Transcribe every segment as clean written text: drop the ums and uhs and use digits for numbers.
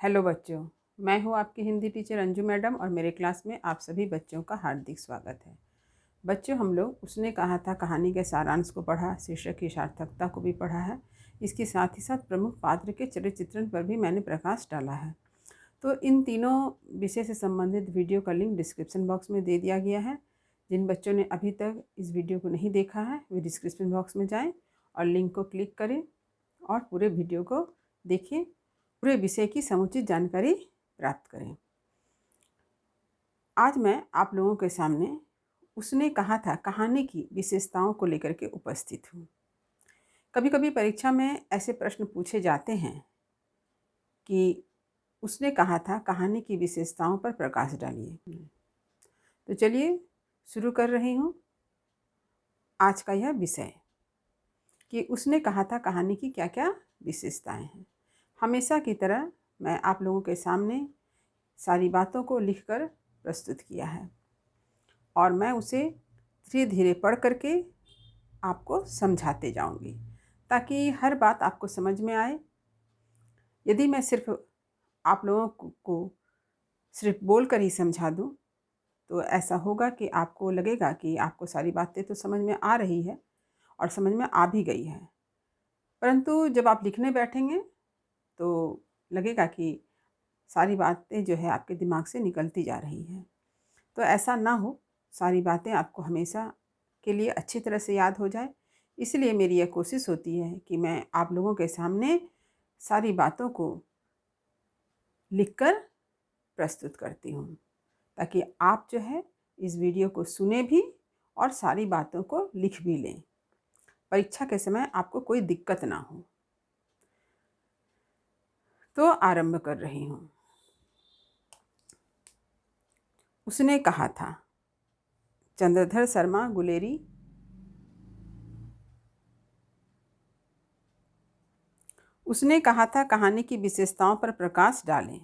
Hello बच्चों, मैं हूँ आपकी हिंदी टीचर अंजू मैडम और मेरे क्लास में आप सभी बच्चों का हार्दिक स्वागत है। बच्चों, हम लोग उसने कहा था कहानी के सारांश को पढ़ा, शीर्षक की सार्थकता को भी पढ़ा है। इसके साथ ही साथ प्रमुख पात्र के चरित्र चित्रण पर भी मैंने प्रकाश डाला है। तो इन तीनों विषय से संबंधित वीडियो का लिंक डिस्क्रिप्शन बॉक्स में दे दिया गया है। जिन बच्चों ने अभी तक इस वीडियो को नहीं देखा है वे डिस्क्रिप्शन बॉक्स में जाएँ और लिंक को क्लिक करें और पूरे वीडियो को देखें, पूरे विषय की समुचित जानकारी प्राप्त करें। आज मैं आप लोगों के सामने उसने कहा था कहानी की विशेषताओं को लेकर के उपस्थित हूँ। कभी कभी परीक्षा में ऐसे प्रश्न पूछे जाते हैं कि उसने कहा था कहानी की विशेषताओं पर प्रकाश डालिए। तो चलिए शुरू कर रही हूँ आज का यह विषय कि उसने कहा था कहानी की क्या क्या विशेषताएं हैं। हमेशा की तरह मैं आप लोगों के सामने सारी बातों को लिखकर प्रस्तुत किया है और मैं उसे धीरे धीरे पढ़ करके आपको समझाते जाऊंगी ताकि हर बात आपको समझ में आए। यदि मैं सिर्फ आप लोगों को सिर्फ बोल कर ही समझा दूं तो ऐसा होगा कि आपको लगेगा कि आपको सारी बातें तो समझ में आ रही है और समझ में आ भी गई है, परंतु जब आप लिखने बैठेंगे तो लगेगा कि सारी बातें जो है आपके दिमाग से निकलती जा रही हैं। तो ऐसा ना हो, सारी बातें आपको हमेशा के लिए अच्छी तरह से याद हो जाए। इसलिए मेरी यह कोशिश होती है कि मैं आप लोगों के सामने सारी बातों को लिखकर प्रस्तुत करती हूँ ताकि आप जो है इस वीडियो को सुने भी और सारी बातों को लिख भी लें। परीक्षा के समय आपको कोई दिक्कत ना हो। तो आरंभ कर रही हूँ। उसने कहा था, चंद्रधर शर्मा गुलेरी। उसने कहा था कहानी की विशेषताओं पर प्रकाश डालें।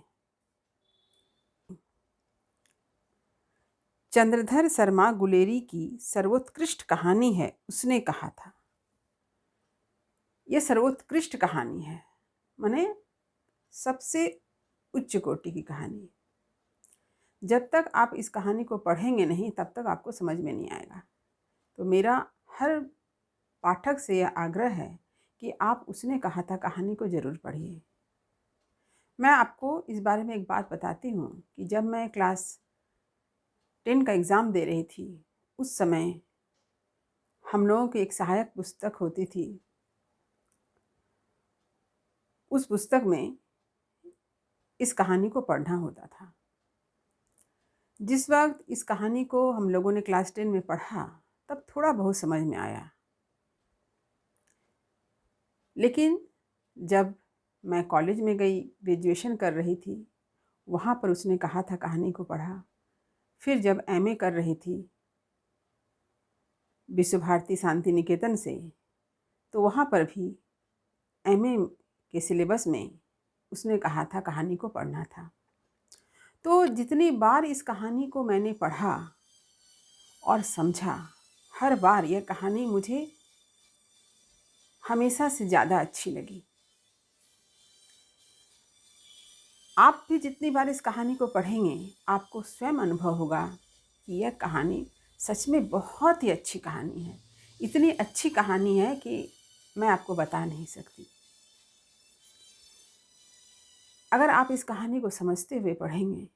चंद्रधर शर्मा गुलेरी की सर्वोत्कृष्ट कहानी है उसने कहा था। यह सर्वोत्कृष्ट कहानी है, माने सबसे उच्च कोटि की कहानी। जब तक आप इस कहानी को पढ़ेंगे नहीं तब तक आपको समझ में नहीं आएगा। तो मेरा हर पाठक से यह आग्रह है कि आप उसने कहा था कहानी को ज़रूर पढ़िए। मैं आपको इस बारे में एक बात बताती हूँ कि जब मैं क्लास 10 का एग्ज़ाम दे रही थी उस समय हम लोगों की एक सहायक पुस्तक होती थी। उस पुस्तक में इस कहानी को पढ़ना होता था। जिस वक्त इस कहानी को हम लोगों ने क्लास 10 में पढ़ा तब थोड़ा बहुत समझ में आया, लेकिन जब मैं कॉलेज में गई, ग्रेजुएशन कर रही थी, वहाँ पर उसने कहा था कहानी को पढ़ा। फिर जब एमए कर रही थी विश्व भारती शांति निकेतन से, तो वहाँ पर भी एमए के सिलेबस में उसने कहा था कहानी को पढ़ना था। तो जितनी बार इस कहानी को मैंने पढ़ा और समझा, हर बार यह कहानी मुझे हमेशा से ज़्यादा अच्छी लगी। आप भी जितनी बार इस कहानी को पढ़ेंगे आपको स्वयं अनुभव होगा कि यह कहानी सच में बहुत ही अच्छी कहानी है। इतनी अच्छी कहानी है कि मैं आपको बता नहीं सकती। अगर आप इस कहानी को समझते हुए पढ़ेंगे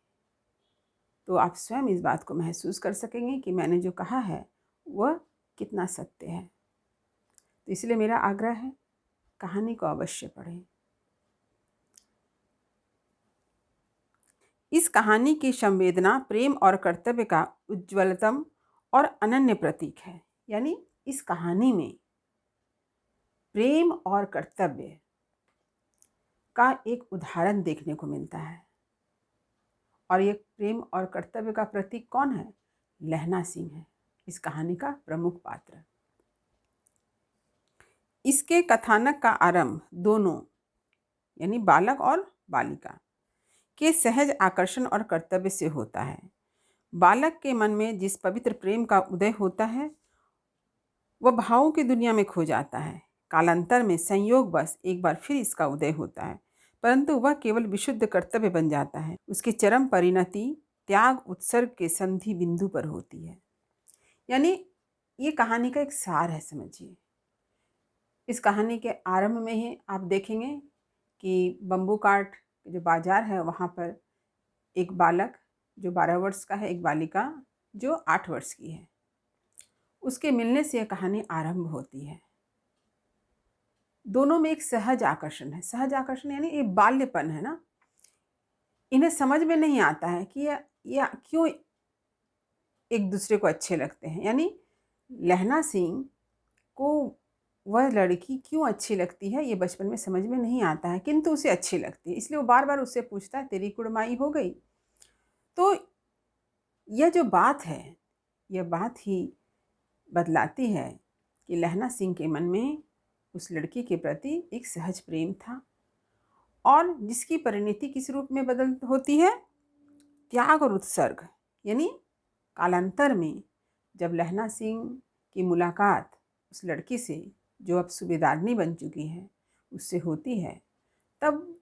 तो आप स्वयं इस बात को महसूस कर सकेंगे कि मैंने जो कहा है वह कितना सत्य है। तो इसलिए मेरा आग्रह है, कहानी को अवश्य पढ़ें। इस कहानी की संवेदना प्रेम और कर्तव्य का उज्ज्वलतम और अनन्य प्रतीक है। यानी इस कहानी में प्रेम और कर्तव्य का एक उदाहरण देखने को मिलता है। और ये प्रेम और कर्तव्य का प्रतीक कौन है? लहना सिंह है, इस कहानी का प्रमुख पात्र। इसके कथानक का आरंभ दोनों यानी बालक और बालिका के सहज आकर्षण और कर्तव्य से होता है। बालक के मन में जिस पवित्र प्रेम का उदय होता है वह भावों की दुनिया में खो जाता है। कालांतर में संयोगवश एक बार फिर इसका उदय होता है परंतु वह केवल विशुद्ध कर्तव्य बन जाता है। उसकी चरम परिणति त्याग उत्सर्ग के संधि बिंदु पर होती है। यानी ये कहानी का एक सार है, समझिए। इस कहानी के आरंभ में ही आप देखेंगे कि बम्बू काट जो बाजार है वहाँ पर एक बालक जो 12 वर्ष का है, एक बालिका जो 8 वर्ष की है, उसके मिलने से यह कहानी आरंभ होती है। दोनों में एक सहज आकर्षण है। सहज आकर्षण यानी ये बाल्यपन है ना। इन्हें समझ में नहीं आता है कि ये क्यों एक दूसरे को अच्छे लगते हैं। यानी लहना सिंह को वह लड़की क्यों अच्छी लगती है ये बचपन में समझ में नहीं आता है, किंतु उसे अच्छी लगती है, इसलिए वो बार बार उससे पूछता है तेरी कुड़माई हो गई। तो यह जो बात है, यह बात ही बदलाती है कि लहना सिंह के मन में उस लड़की के प्रति एक सहज प्रेम था, और जिसकी परिणति किस रूप में बदल होती है, त्याग और उत्सर्ग। यानी कालांतर में जब लहना सिंह की मुलाकात उस लड़की से जो अब सूबेदारनी बन चुकी है उससे होती है, तब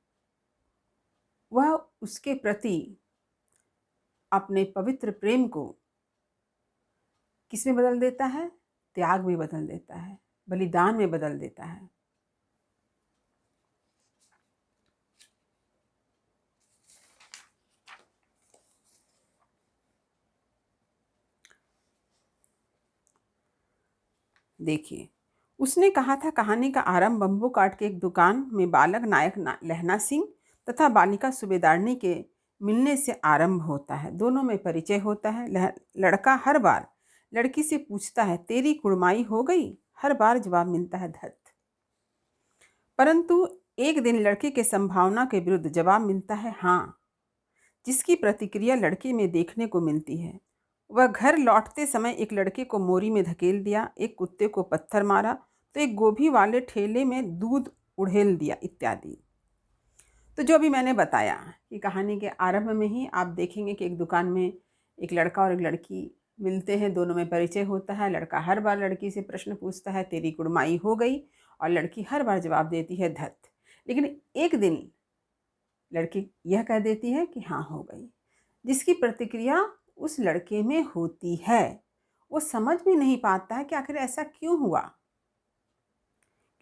वह उसके प्रति अपने पवित्र प्रेम को किस में बदल देता है, त्याग में बदल देता है, बलिदान में बदल देता है। देखिए, उसने कहा था कहानी का आरंभ बम्बू काट के एक दुकान में बालक नायक लहना सिंह तथा बालिका सूबेदारनी के मिलने से आरंभ होता है। दोनों में परिचय होता है। लड़का हर बार लड़की से पूछता है तेरी कुड़माई हो गई। हर बार जवाब मिलता है धत। परंतु एक दिन लड़के के संभावना के विरुद्ध जवाब मिलता है हाँ, जिसकी प्रतिक्रिया लड़के में देखने को मिलती है। वह घर लौटते समय एक लड़के को मोरी में धकेल दिया, एक कुत्ते को पत्थर मारा, तो एक गोभी वाले ठेले में दूध उड़ेल दिया इत्यादि। तो जो अभी मैंने बताया कि कहानी के आरंभ में ही आप देखेंगे कि एक दुकान में एक लड़का और एक लड़की मिलते हैं, दोनों में परिचय होता है। लड़का हर बार लड़की से प्रश्न पूछता है तेरी कुड़माई हो गई, और लड़की हर बार जवाब देती है धत। लेकिन एक दिन लड़की यह कह देती है कि हाँ हो गई, जिसकी प्रतिक्रिया उस लड़के में होती है। वो समझ भी नहीं पाता है कि आखिर ऐसा क्यों हुआ,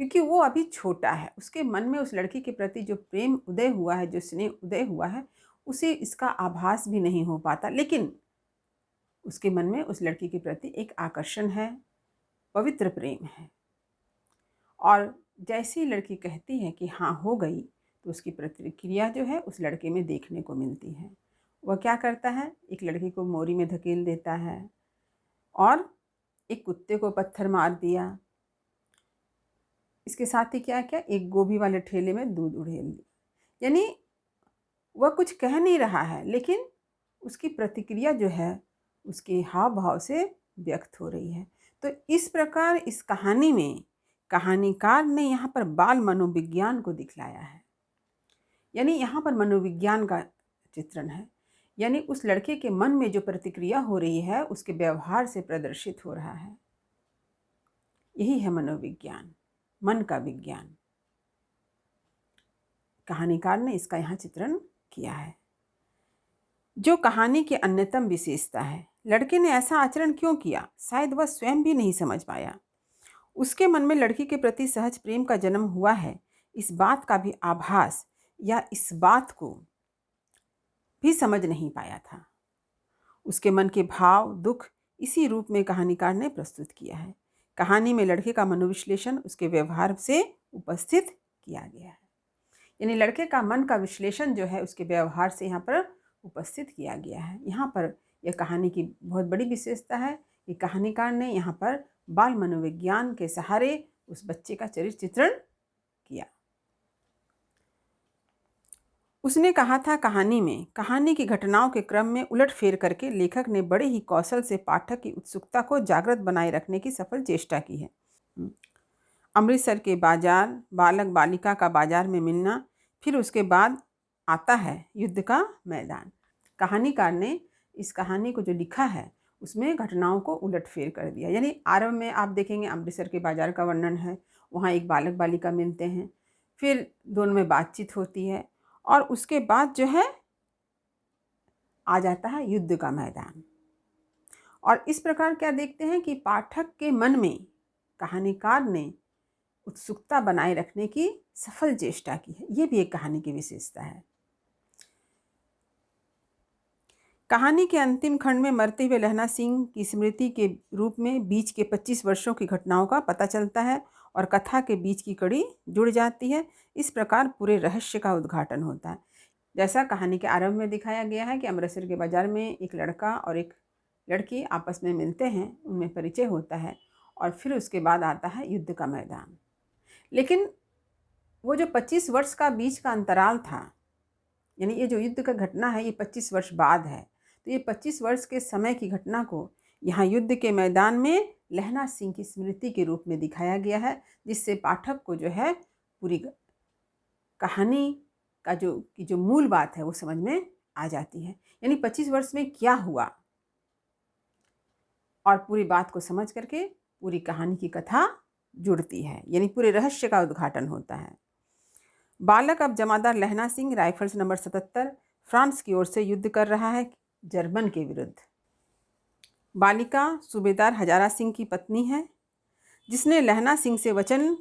क्योंकि वो अभी छोटा है। उसके मन में उस लड़की के प्रति जो प्रेम उदय हुआ है, जो स्नेह उदय हुआ है, उसे इसका आभास भी नहीं हो पाता। लेकिन उसके मन में उस लड़की के प्रति एक आकर्षण है, पवित्र प्रेम है। और जैसे ही लड़की कहती है कि हाँ हो गई, तो उसकी प्रतिक्रिया जो है उस लड़के में देखने को मिलती है। वह क्या करता है, एक लड़की को मोरी में धकेल देता है और एक कुत्ते को पत्थर मार दिया। इसके साथ ही क्या क्या, एक गोभी वाले ठेले में दूध उड़ेल दिया। यानी वह कुछ कह नहीं रहा है, लेकिन उसकी प्रतिक्रिया जो है उसके हाव भाव से व्यक्त हो रही है। तो इस प्रकार इस कहानी में कहानीकार ने यहाँ पर बाल मनोविज्ञान को दिखलाया है। यानी यहाँ पर मनोविज्ञान का चित्रण है। यानी उस लड़के के मन में जो प्रतिक्रिया हो रही है उसके व्यवहार से प्रदर्शित हो रहा है। यही है मनोविज्ञान, मन का विज्ञान। कहानीकार ने इसका यहाँ चित्रण किया है। जो कहानी की अन्यतम विशेषता है, लड़के ने ऐसा आचरण क्यों किया, शायद वह स्वयं भी नहीं समझ पाया। उसके मन में लड़की के प्रति सहज प्रेम का जन्म हुआ है, इस बात का भी आभास या इस बात को भी समझ नहीं पाया था। उसके मन के भाव दुख इसी रूप में कहानीकार ने प्रस्तुत किया है। कहानी में लड़के का मनोविश्लेषण उसके व्यवहार से उपस्थित किया गया है। यानी लड़के का मन का विश्लेषण जो है उसके व्यवहार से यहाँ पर उपस्थित किया गया है। यहाँ पर यह कहानी की बहुत बड़ी विशेषता है कि कहानीकार ने यहाँ पर बाल मनोविज्ञान के सहारे उस बच्चे का चरित्र चित्रण किया। उसने कहा था कहानी में कहानी की घटनाओं के क्रम में उलटफेर करके लेखक ने बड़े ही कौशल से पाठक की उत्सुकता को जागृत बनाए रखने की सफल चेष्टा की है। अमृतसर के बाजार, बालक बालिका का बाजार में मिलना, फिर उसके बाद आता है युद्ध का मैदान। कहानीकार ने इस कहानी को जो लिखा है उसमें घटनाओं को उलटफेर कर दिया। यानी आरंभ में आप देखेंगे अमृतसर के बाजार का वर्णन है, वहाँ एक बालक बालिका मिलते हैं, फिर दोनों में बातचीत होती है, और उसके बाद जो है आ जाता है युद्ध का मैदान। और इस प्रकार क्या देखते हैं कि पाठक के मन में कहानीकार ने उत्सुकता बनाए रखने की सफल चेष्टा की है। ये भी एक कहानी की विशेषता है। कहानी के अंतिम खंड में मरते हुए लहना सिंह की स्मृति के रूप में बीच के 25 वर्षों की घटनाओं का पता चलता है और कथा के बीच की कड़ी जुड़ जाती है। इस प्रकार पूरे रहस्य का उद्घाटन होता है। जैसा कहानी के आरंभ में दिखाया गया है कि अमृतसर के बाजार में एक लड़का और एक लड़की आपस में मिलते हैं, उनमें परिचय होता है और फिर उसके बाद आता है युद्ध का मैदान। लेकिन वो जो 25 वर्ष का बीच का अंतराल था, यानी ये जो युद्ध का घटना है ये 25 वर्ष बाद है, तो ये 25 वर्ष के समय की घटना को यहाँ युद्ध के मैदान में लहना सिंह की स्मृति के रूप में दिखाया गया है, जिससे पाठक को जो है पूरी कहानी का जो मूल बात है वो समझ में आ जाती है। यानी 25 वर्ष में क्या हुआ और पूरी बात को समझ करके पूरी कहानी की कथा जुड़ती है, यानी पूरे रहस्य का उद्घाटन होता है। बालक अब जमादार लहना सिंह राइफल्स नंबर 77 फ्रांस की ओर से युद्ध कर रहा है जर्मन के विरुद्ध। बालिका सूबेदार हजारा सिंह की पत्नी है, जिसने लहना सिंह से वचन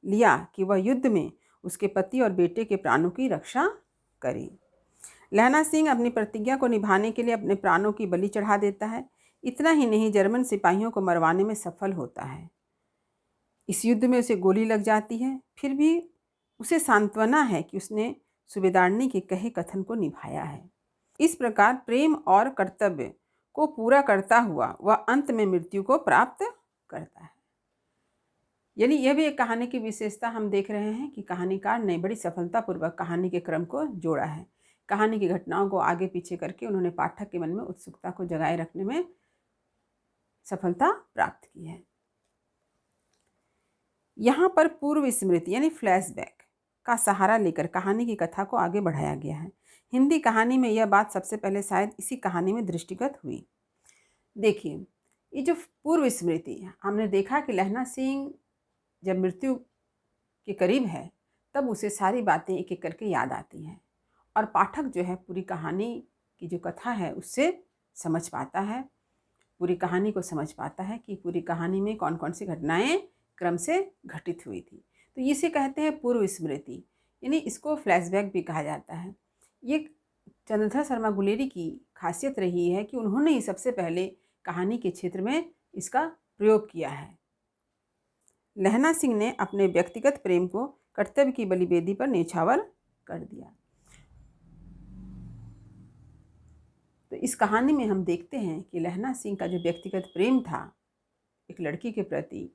लिया कि वह युद्ध में उसके पति और बेटे के प्राणों की रक्षा करे। लहना सिंह अपनी प्रतिज्ञा को निभाने के लिए अपने प्राणों की बलि चढ़ा देता है। इतना ही नहीं, जर्मन सिपाहियों को मरवाने में सफल होता है। इस युद्ध में उसे गोली लग जाती है, फिर भी उसे सांत्वना है कि उसने सूबेदारनी के कहे कथन को निभाया है। इस प्रकार प्रेम और कर्तव्य को पूरा करता हुआ वह अंत में मृत्यु को प्राप्त करता है। यानी यह भी एक कहानी की विशेषता हम देख रहे हैं कि कहानीकार ने बड़ी सफलतापूर्वक कहानी के क्रम को जोड़ा है। कहानी की घटनाओं को आगे पीछे करके उन्होंने पाठक के मन में उत्सुकता को जगाए रखने में सफलता प्राप्त की है। यहाँ पर पूर्व स्मृति यानी फ्लैशबैक का सहारा लेकर कहानी की कथा को आगे बढ़ाया गया है। हिंदी कहानी में यह बात सबसे पहले शायद इसी कहानी में दृष्टिगत हुई। देखिए, ये जो पूर्व स्मृति हमने देखा कि लहना सिंह जब मृत्यु के करीब है तब उसे सारी बातें एक एक करके याद आती हैं और पाठक जो है पूरी कहानी की जो कथा है उससे समझ पाता है, पूरी कहानी को समझ पाता है कि पूरी कहानी में कौन कौन सी घटनाएं क्रम से घटित हुई थी। तो इसे कहते हैं पूर्व स्मृति, यानी इसको फ्लैशबैक भी कहा जाता है। ये चंद्रधर शर्मा गुलेरी की खासियत रही है कि उन्होंने ही सबसे पहले कहानी के क्षेत्र में इसका प्रयोग किया है। लहना सिंह ने अपने व्यक्तिगत प्रेम को कर्तव्य की बलिवेदी पर न्यौछावर कर दिया। तो इस कहानी में हम देखते हैं कि लहना सिंह का जो व्यक्तिगत प्रेम था एक लड़की के प्रति,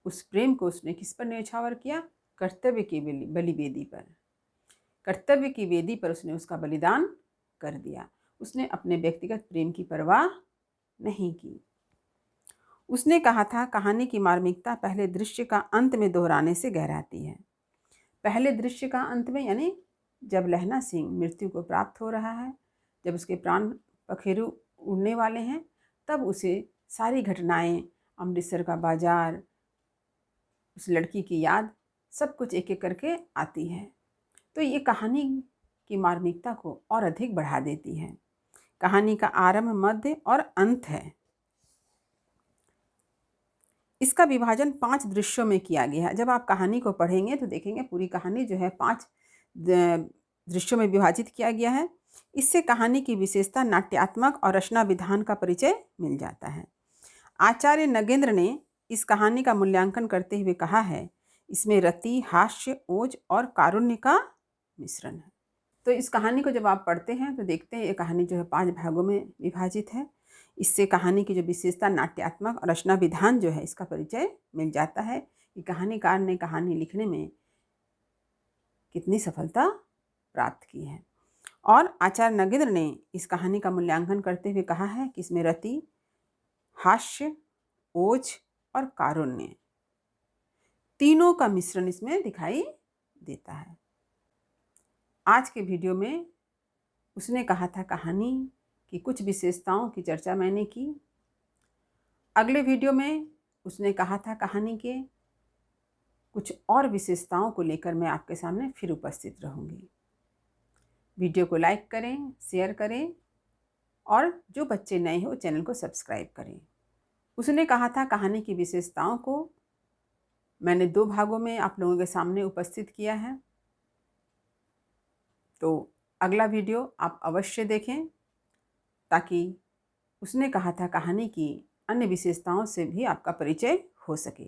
उस प्रेम को उसने किस पर न्यौछावर किया? कर्तव्य की बलिवेदी पर। कर्तव्य की वेदी पर उसने उसका बलिदान कर दिया। उसने अपने व्यक्तिगत प्रेम की परवाह नहीं की। उसने कहा था, कहानी की मार्मिकता पहले दृश्य का अंत में दोहराने से गहराती है। पहले दृश्य का अंत में यानी जब लहना सिंह मृत्यु को प्राप्त हो रहा है, जब उसके प्राण पखेरु उड़ने वाले हैं, तब उसे सारी घटनाएं, अमृतसर का बाजार, उस लड़की की याद, सब कुछ एक एक करके आती है। तो ये कहानी की मार्मिकता को और अधिक बढ़ा देती है। कहानी का आरंभ, मध्य और अंत है। इसका विभाजन 5 दृश्यों में किया गया है। जब आप कहानी को पढ़ेंगे तो देखेंगे पूरी कहानी जो है 5 दृश्यों में विभाजित किया गया है। इससे कहानी की विशेषता, नाट्यात्मक और रचना विधान का परिचय मिल जाता है। आचार्य नगेंद्र ने इस कहानी का मूल्यांकन करते हुए कहा है, इसमें रति, हास्य, ओज और कारुण्य का मिश्रण है। तो इस कहानी को जब आप पढ़ते हैं तो देखते हैं ये कहानी जो है 5 भागों में विभाजित है। इससे कहानी की जो विशेषता, नाट्यात्मक और रचना विधान जो है इसका परिचय मिल जाता है कि कहानीकार ने कहानी लिखने में कितनी सफलता प्राप्त की है। और आचार्य नगेंद्र ने इस कहानी का मूल्यांकन करते हुए कहा है कि इसमें रति, हास्य, ओज और कारुण्य तीनों का मिश्रण इसमें दिखाई देता है। आज के वीडियो में उसने कहा था कहानी की कुछ विशेषताओं की चर्चा मैंने की। अगले वीडियो में उसने कहा था कहानी के कुछ और विशेषताओं को लेकर मैं आपके सामने फिर उपस्थित रहूँगी। वीडियो को लाइक करें, शेयर करें और जो बच्चे नए हैं वो चैनल को सब्सक्राइब करें। उसने कहा था कहानी की विशेषताओं को मैंने 2 भागों में आप लोगों के सामने उपस्थित किया है। तो अगला वीडियो आप अवश्य देखें ताकि उसने कहा था कहानी की अन्य विशेषताओं से भी आपका परिचय हो सके।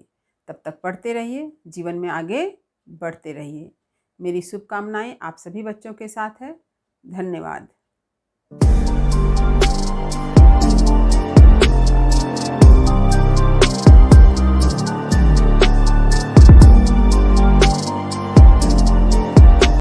तब तक पढ़ते रहिए, जीवन में आगे बढ़ते रहिए। मेरी शुभकामनाएं आप सभी बच्चों के साथ है। धन्यवाद।